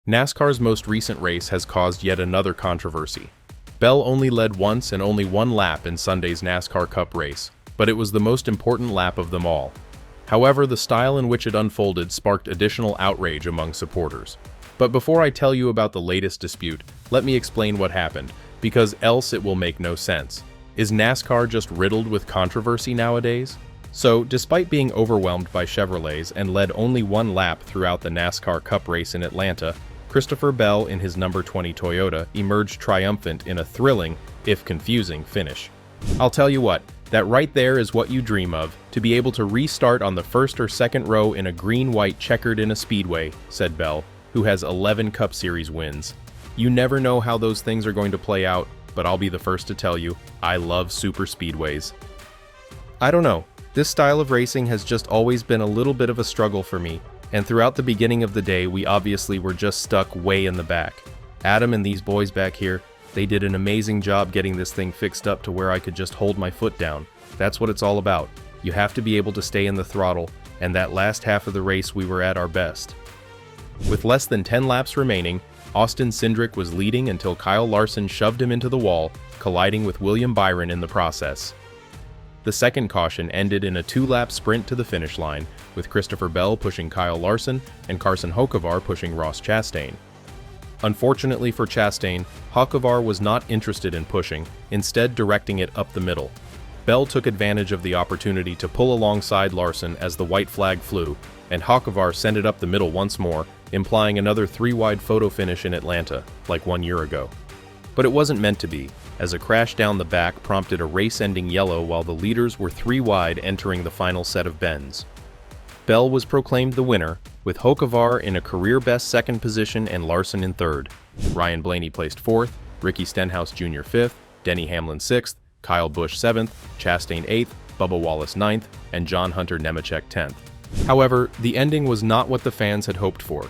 NASCAR's most recent race has caused yet another controversy. Bell only led once and only one lap in Sunday's NASCAR Cup race, but it was the most important lap of them all. However, the style in which it unfolded sparked additional outrage among supporters. But before I tell you about the latest dispute, let me explain what happened, because else it will make no sense. Is NASCAR just riddled with controversy nowadays? So, despite being overwhelmed by Chevrolets and led only one lap throughout the NASCAR Cup race in Atlanta, Christopher Bell in his number 20 Toyota emerged triumphant in a thrilling, if confusing, finish. I'll tell you what, that right there is what you dream of, to be able to restart on the first or second row in a green-white checkered in a speedway, said Bell, who has 11 Cup Series wins. You never know how those things are going to play out, but I'll be the first to tell you, I love super speedways. I don't know, this style of racing has just always been a little bit of a struggle for me, and throughout the beginning of the day we obviously were just stuck way in the back. Adam and these boys back here, they did an amazing job getting this thing fixed up to where I could just hold my foot down. That's what it's all about. You have to be able to stay in the throttle, and that last half of the race we were at our best. With less than 10 laps remaining, Austin Cindric was leading until Kyle Larson shoved him into the wall, colliding with William Byron in the process. The second caution ended in a 2-lap sprint to the finish line, with Christopher Bell pushing Kyle Larson and Carson Hocevar pushing Ross Chastain. Unfortunately for Chastain, Hocevar was not interested in pushing, instead directing it up the middle. Bell took advantage of the opportunity to pull alongside Larson as the white flag flew, and Hocevar sent it up the middle once more, implying another 3-wide photo finish in Atlanta, like 1 year ago. But it wasn't meant to be, as a crash down the back prompted a race-ending yellow while the leaders were 3 wide entering the final set of bends. Bell was proclaimed the winner, with Hocevar in a career-best second position and Larson in third. Ryan Blaney placed 4th, Ricky Stenhouse Jr. 5th, Denny Hamlin 6th, Kyle Busch 7th, Chastain 8th, Bubba Wallace 9th, and John Hunter Nemechek 10th. However, the ending was not what the fans had hoped for,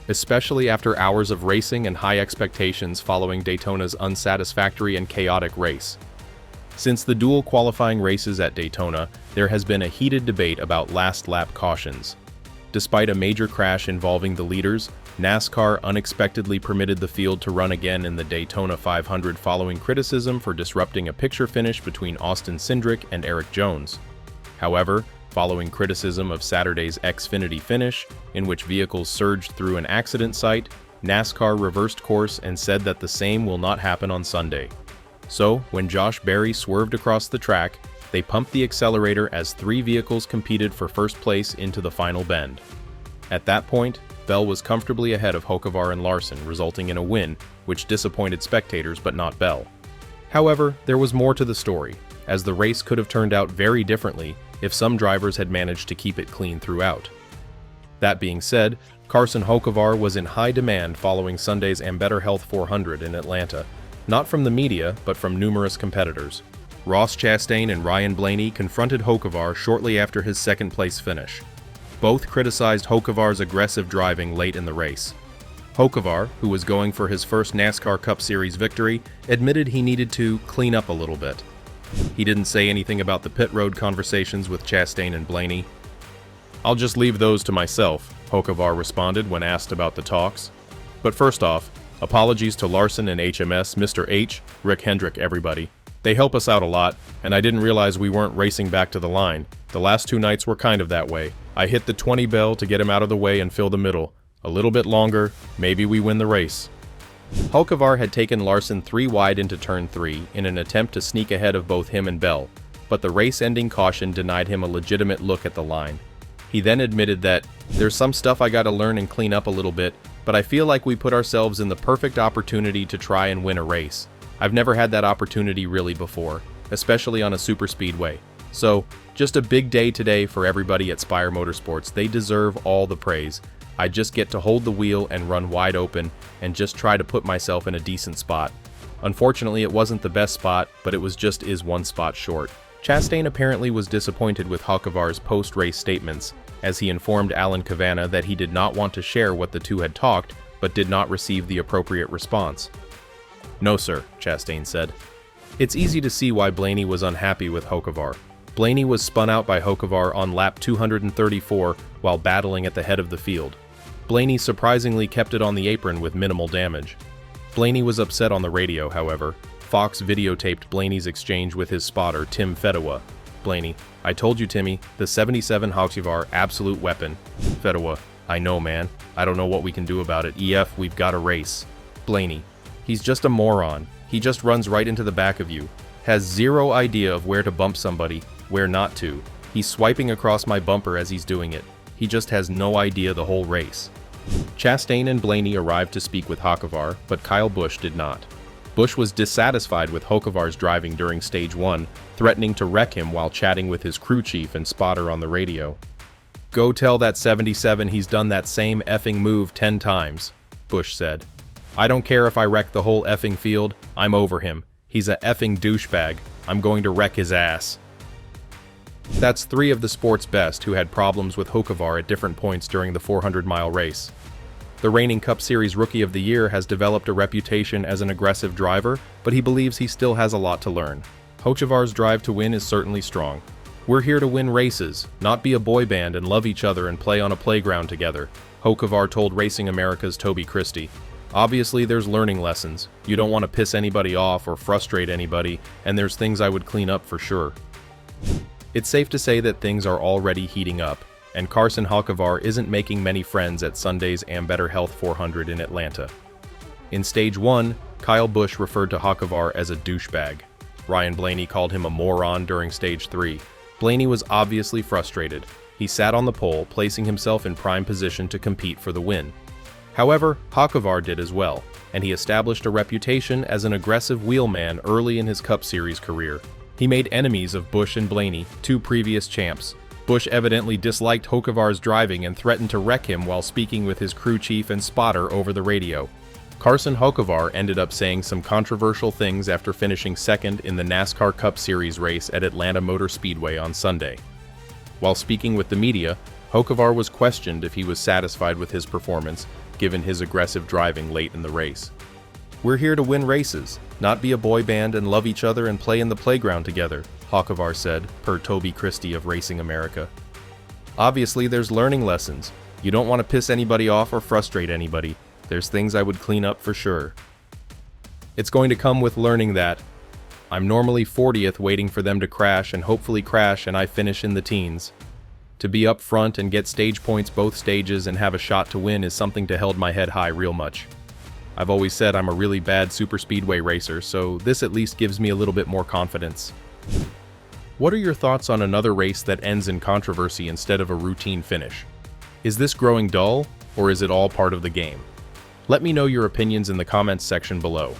especially after hours of racing and high expectations following Daytona's unsatisfactory and chaotic race. Since the dual qualifying races at Daytona, there has been a heated debate about last-lap cautions. Despite a major crash involving the leaders, NASCAR unexpectedly permitted the field to run again in the Daytona 500 following criticism for disrupting a picture finish between Austin Cindric and Eric Jones. However, following criticism of Saturday's Xfinity finish, in which vehicles surged through an accident site, NASCAR reversed course and said that the same will not happen on Sunday. So, when Josh Berry swerved across the track, they pumped the accelerator as 3 vehicles competed for first place into the final bend. At that point, Bell was comfortably ahead of Hocevar and Larson, resulting in a win, which disappointed spectators but not Bell. However, there was more to the story, as the race could have turned out very differently if some drivers had managed to keep it clean throughout. That being said, Carson Hocevar was in high demand following Sunday's Ambetter Health 400 in Atlanta, not from the media, but from numerous competitors. Ross Chastain and Ryan Blaney confronted Hocevar shortly after his second-place finish. Both criticized Hocevar's aggressive driving late in the race. Hocevar, who was going for his first NASCAR Cup Series victory, admitted he needed to clean up a little bit. He didn't say anything about the pit road conversations with Chastain and Blaney. "I'll just leave those to myself," Hocevar responded when asked about the talks. But first off, apologies to Larson and HMS, Mr. H, Rick Hendrick, everybody. They help us out a lot, and I didn't realize we weren't racing back to the line. The last 2 nights were kind of that way. I hit the 20 bell to get him out of the way and fill the middle. A little bit longer, maybe we win the race. Hocevar had taken Larson 3 wide into turn 3 in an attempt to sneak ahead of both him and Bell, but the race-ending caution denied him a legitimate look at the line. He then admitted that, "There's some stuff I gotta learn and clean up a little bit, but I feel like we put ourselves in the perfect opportunity to try and win a race. I've never had that opportunity really before, especially on a super speedway. So, just a big day today for everybody at Spire Motorsports. They deserve all the praise. I just get to hold the wheel and run wide open and just try to put myself in a decent spot. Unfortunately, it wasn't the best spot, but it was just 1 spot short." Chastain apparently was disappointed with Hocevar's post-race statements, as he informed Alan Cavanna that he did not want to share what the two had talked, but did not receive the appropriate response. "No sir," Chastain said. It's easy to see why Blaney was unhappy with Hocevar. Blaney was spun out by Hocevar on lap 234 while battling at the head of the field. Blaney surprisingly kept it on the apron with minimal damage. Blaney was upset on the radio, however. Fox videotaped Blaney's exchange with his spotter, Tim Fedewa. Blaney: "I told you, Timmy, the 77 Hochschivar, absolute weapon." Fedewa: "I know, man. I don't know what we can do about it. EF, we've got a race." Blaney: "He's just a moron. He just runs right into the back of you. Has zero idea of where to bump somebody, where not to. He's swiping across my bumper as he's doing it. He just has no idea the whole race." Chastain and Blaney arrived to speak with Hochschivar, but Kyle Busch did not. Busch was dissatisfied with Hochschivar's driving during Stage 1, threatening to wreck him while chatting with his crew chief and spotter on the radio. "Go tell that 77 he's done that same effing move 10 times, Busch said. "I don't care if I wreck the whole effing field, I'm over him. He's a effing douchebag. I'm going to wreck his ass." That's 3 of the sport's best who had problems with Hochschivar at different points during the 400-mile race. The reigning Cup Series Rookie of the Year has developed a reputation as an aggressive driver, but he believes he still has a lot to learn. Hochschivar's drive to win is certainly strong. "We're here to win races, not be a boy band and love each other and play on a playground together," Hochschivar told Racing America's Toby Christie. "Obviously there's learning lessons. You don't want to piss anybody off or frustrate anybody, and there's things I would clean up for sure." It's safe to say that things are already heating up, and Carson Hochschivar isn't making many friends at Sunday's Ambetter Health 400 in Atlanta. In Stage 1, Kyle Busch referred to Hochschivar as a douchebag. Ryan Blaney called him a moron during Stage 3. Blaney was obviously frustrated. He sat on the pole, placing himself in prime position to compete for the win. However, Hochschivar did as well, and he established a reputation as an aggressive wheelman early in his Cup Series career. He made enemies of Busch and Blaney, 2 previous champs. Busch evidently disliked Hochschivar's driving and threatened to wreck him while speaking with his crew chief and spotter over the radio. Carson Hochschivar ended up saying some controversial things after finishing second in the NASCAR Cup Series race at Atlanta Motor Speedway on Sunday. While speaking with the media, Hochschivar was questioned if he was satisfied with his performance, given his aggressive driving late in the race. "We're here to win races, not be a boy band and love each other and play in the playground together," Hochschivar said, per Toby Christie of Racing America. "Obviously there's learning lessons. You don't want to piss anybody off or frustrate anybody. There's things I would clean up for sure. It's going to come with learning that I'm normally 40th waiting for them to crash and hopefully crash and I finish in the teens. To be up front and get stage points both stages and have a shot to win is something to hold my head high real much. I've always said I'm a really bad superspeedway racer, so this at least gives me a little bit more confidence." What are your thoughts on another race that ends in controversy instead of a routine finish? Is this growing dull, or is it all part of the game? Let me know your opinions in the comments section below.